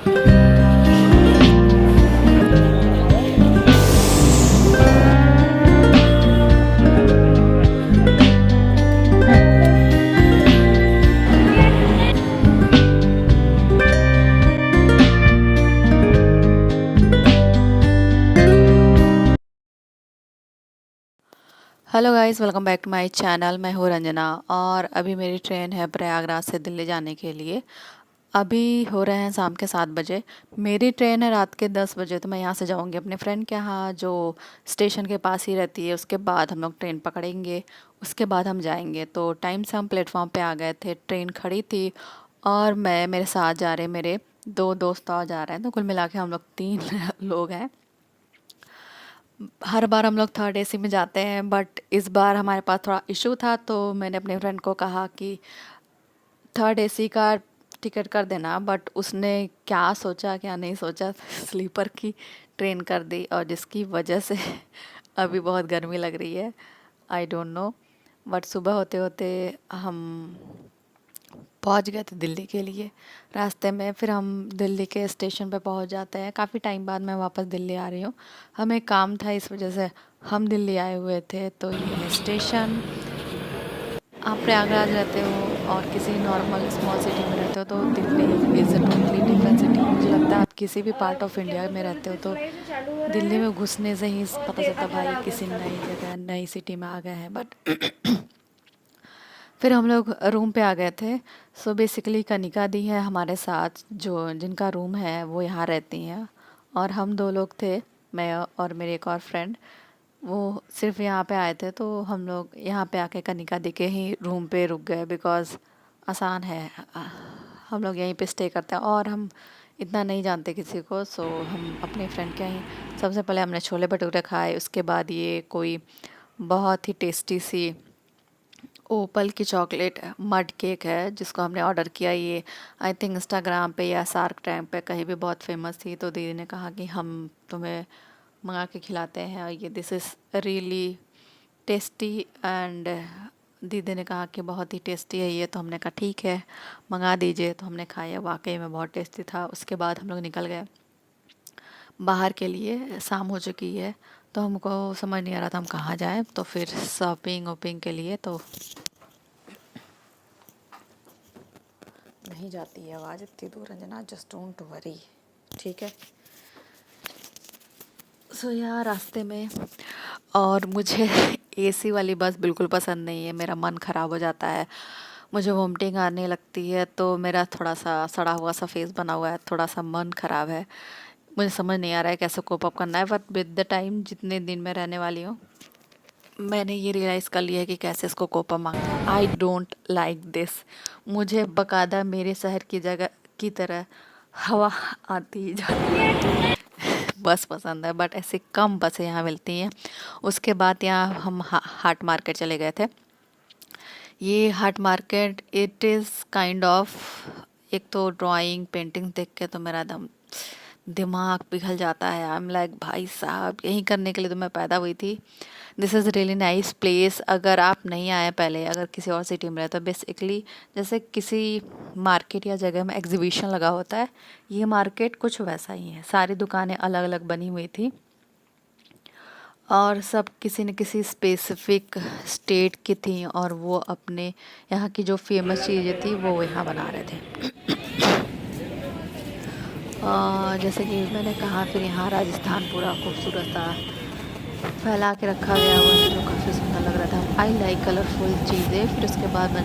Hello guys, welcome back to my channel. मैं हूँ रंजना और अभी मेरी ट्रेन है प्रयागराज से दिल्ली जाने के लिए। अभी हो रहे हैं शाम के 7 बजे। मेरी ट्रेन है रात के 10 बजे, तो मैं यहाँ से जाऊँगी अपने फ्रेंड के यहाँ जो स्टेशन के पास ही रहती है। उसके बाद हम लोग ट्रेन पकड़ेंगे, उसके बाद हम जाएंगे। तो टाइम से हम प्लेटफॉर्म पे आ गए थे, ट्रेन खड़ी थी और मैं मेरे साथ जा रहे मेरे 2 दोस्त और जा रहे हैं, तो कुल मिला के हम लोग 3 लोग हैं। हर बार हम लोग थर्ड एसी में जाते हैं, बट इस बार हमारे पास थोड़ा इशू था, तो मैंने अपने फ्रेंड को कहा कि थर्ड एसी का टिकट कर देना। बट उसने क्या सोचा क्या नहीं सोचा, स्लीपर की ट्रेन कर दी, और जिसकी वजह से अभी बहुत गर्मी लग रही है। आई डोंट नो, बट सुबह होते होते हम पहुंच गए थे दिल्ली के लिए। रास्ते में फिर हम दिल्ली के स्टेशन पे पहुंच जाते हैं। काफ़ी टाइम बाद मैं वापस दिल्ली आ रही हूँ। हमें काम था, इस वजह से हम दिल्ली आए हुए थे। तो ये है स्टेशन। आप प्रयागराज रहते हो और किसी नॉर्मल स्मॉल सिटी में रहते हो तो Delhi is a totally different city. मुझे लगता है आप किसी भी पार्ट ऑफ इंडिया में रहते हो तो दिल्ली में घुसने से ही पता चलता भाई किसी नई जगह नई सिटी में आ गए हैं। बट फिर हम लोग रूम पे आ गए थे। सो बेसिकली कनिका दी है हमारे साथ, जो जिनका रूम है वो यहाँ रहती हैं। और हम 2 लोग थे, मैं और मेरे एक और फ्रेंड। वो सिर्फ यहाँ पे आए थे, तो हम लोग यहाँ पे आके कनिका दी के ही रूम पे रुक गए, बिकॉज़ आसान है। हम लोग यहीं पे स्टे करते हैं और हम इतना नहीं जानते किसी को। सो हम अपने फ्रेंड के यहाँ सबसे पहले हमने छोले भटूरे खाए। उसके बाद ये कोई बहुत ही टेस्टी सी ओपल की चॉकलेट मड केक है जिसको हमने ऑर्डर किया। ये आई थिंक इंस्टाग्राम पे या शार्क टैंक पे कहीं भी बहुत फेमस थी, तो दीदी ने कहा कि हम तुम्हें मंगा के खिलाते हैं। और ये this is really tasty and दीदी ने कहा कि बहुत ही टेस्टी है ये, तो हमने कहा ठीक है मंगा दीजिए। तो हमने खाया, वाकई में बहुत टेस्टी था। उसके बाद हम लोग निकल गए बाहर के लिए। शाम हो चुकी है तो हमको समझ नहीं आ रहा था हम कहाँ जाएं, तो फिर शॉपिंग वॉपिंग के लिए तो नहीं जाती है आवाज़ इतनी दूर रंजना, जस्ट डोंट वरी, ठीक है। सो यार रास्ते में, और मुझे एसी वाली बस बिल्कुल पसंद नहीं है, मेरा मन ख़राब हो जाता है, मुझे वोमिटिंग आने लगती है। तो मेरा थोड़ा सा सड़ा हुआ सा फेस बना हुआ है, थोड़ा सा मन ख़राब है। मुझे समझ नहीं आ रहा है कैसे कोप अप करना है, बट विद द टाइम जितने दिन मैं रहने वाली हूँ मैंने ये रियलाइज़ कर लिया है कि कैसे इसको कोपा मांगना है। I don't like this. मुझे बकायदा मेरे शहर की जगह की तरह हवा आती जाती है बस पसंद है, बट ऐसे कम बसें यहाँ मिलती हैं। उसके बाद यहाँ हम हाट मार्केट चले गए थे। ये हाट market it is kind of, एक तो ड्राइंग पेंटिंग देख के तो मेरा दम दिमाग पिघल जाता है। आई एम लाइक भाई साहब, यही करने के लिए तो मैं पैदा हुई थी। This is really nice place. अगर आप नहीं आए पहले, अगर किसी और सिटी में रहे, तो बेसिकली जैसे किसी मार्केट या जगह में एग्जीबिशन लगा होता है, ये मार्केट कुछ वैसा ही है। सारी दुकानें अलग अलग बनी हुई थी और सब किसी न किसी स्पेसिफिक स्टेट की थी, और वो अपने यहाँ की जो फेमस चीज़ें थी वो यहाँ बना रहे थे। जैसे कि मैंने कहा, फिर यहाँ राजस्थान पूरा खूबसूरत सा फैला के रखा गया हुआ है जो काफ़ी सुंदर लग रहा था। आई लाइक कलरफुल चीज़ें। फिर उसके बाद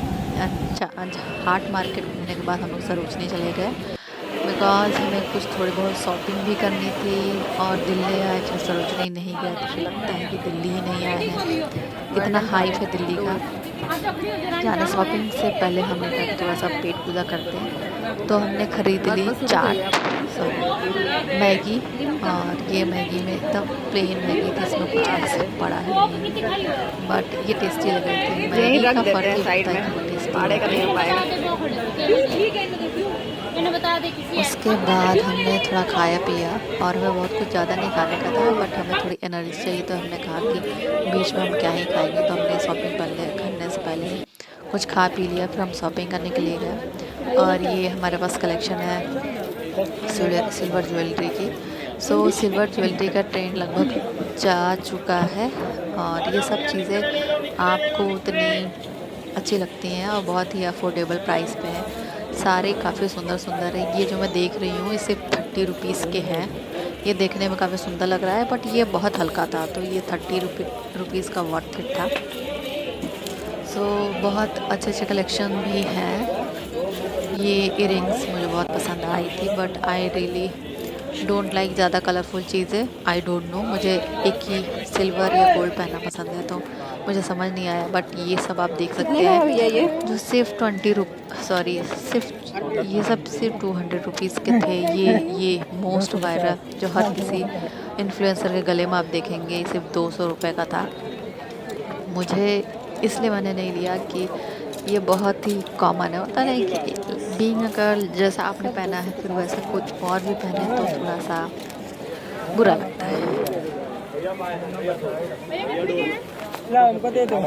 हाट मार्केट घूमने के बाद हम लोग सरोजनी चले गए, बिकॉज हमें कुछ थोड़ी बहुत शॉपिंग भी करनी थी। और दिल्ली आए थे, सरोजनी नहीं गए, तो फिर लगता है कि दिल्ली ही नहीं आए हैं। इतना हाइप है दिल्ली का। जाने शॉपिंग से पहले हमने कहा कि थोड़ा सा पेट पूजा करते हैं, तो हमने ख़रीद ली चाट, सॉरी मैगी। और ये मैगी में एकदम प्लेन मैगी थी, इसमें कुछ ऐसे पड़ा है नहीं, बट ये टेस्टी लग रही थी। मैगी का फ़र्क ही होता है कि वो टेस्टी है। उसके बाद हमने थोड़ा खाया पिया, और हमें बहुत कुछ ज़्यादा नहीं खाने का था, बट हमें थोड़ी एनर्जी चाहिए, तो हमने कहा कि बीच में हम क्या ही खाएंगे। तो हमने शॉपिंग पहले करने से पहले ही कुछ खा पी लिया, फिर हम शॉपिंग करने के लिए गए। और ये हमारे पास कलेक्शन है सिल्वर ज्वेलरी की। सो सिल्वर ज्वेलरी का ट्रेंड लगभग जा चुका है और ये सब चीज़ें आपको उतनी अच्छी लगती हैं और बहुत ही अफोर्डेबल प्राइस पे है। सारे काफ़ी सुंदर सुंदर है। ये जो मैं देख रही हूँ ये सिर्फ 30 रुपीज़ के हैं। ये देखने में काफ़ी सुंदर लग रहा है बट ये बहुत हल्का था तो ये 30 रुपीज़ का वर्थ इट था। सो बहुत अच्छे अच्छे कलेक्शन भी हैं। ये इयरिंग्स मुझे बहुत पसंद आई थी but I really don't like ज़्यादा कलरफुल चीज़ें। आई डोंट नो, मुझे एक ही सिल्वर या गोल्ड पहनना पसंद है तो मुझे समझ नहीं आया। बट ये सब आप देख सकते हैं जो सिर्फ ये सब सिर्फ 200 रुपीज़ के थे। ये मोस्ट वायरल जो हर किसी इन्फ्लुएंसर के गले में आप देखेंगे सिर्फ 200 रुपये का था। मुझे इसलिए मैंने नहीं लिया कि ये बहुत ही कॉमन है। होता नहीं कि बीइंग अ गर्ल जैसा आपने पहना है फिर वैसा कुछ और भी पहने तो थोड़ा सा बुरा लगता है। हमको दे दो।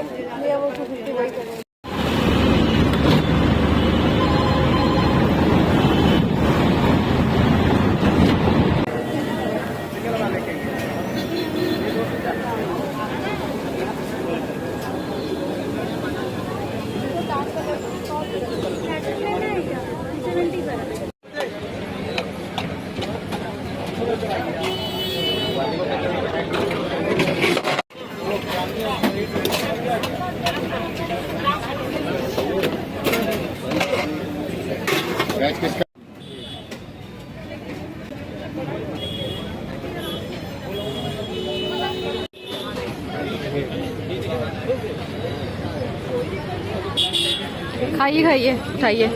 खाइए खाइए उठाइए।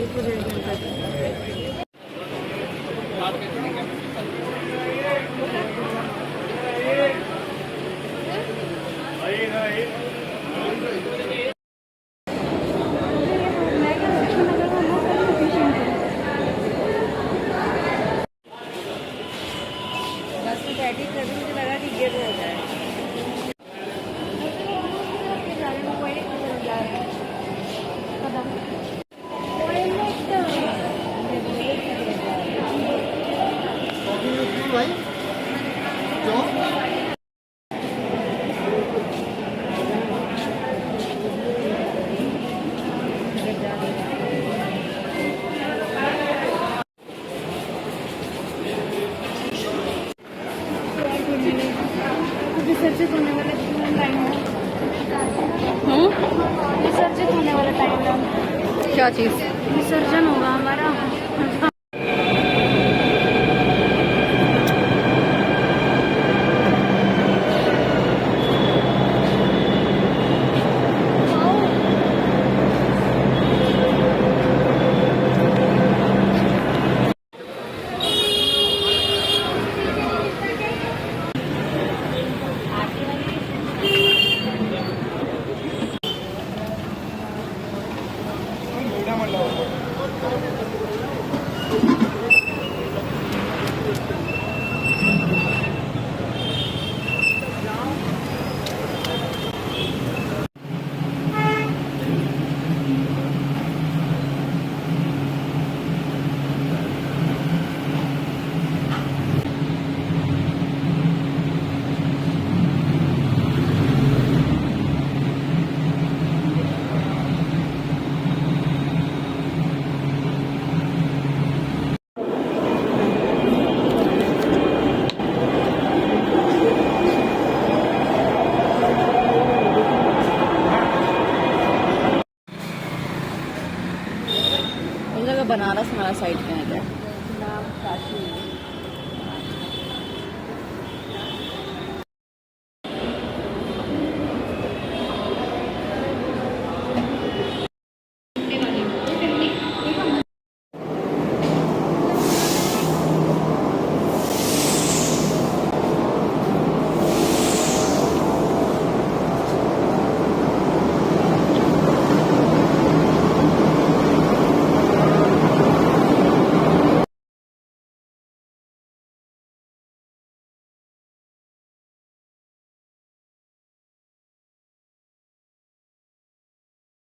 विसर्जित होने वाला टाइम है। विसर्जित होने वाला टाइम है। क्या चीज़? विसर्जन होगा हमारा। बनारस हमारा साइड में है क्या? नाम काशी।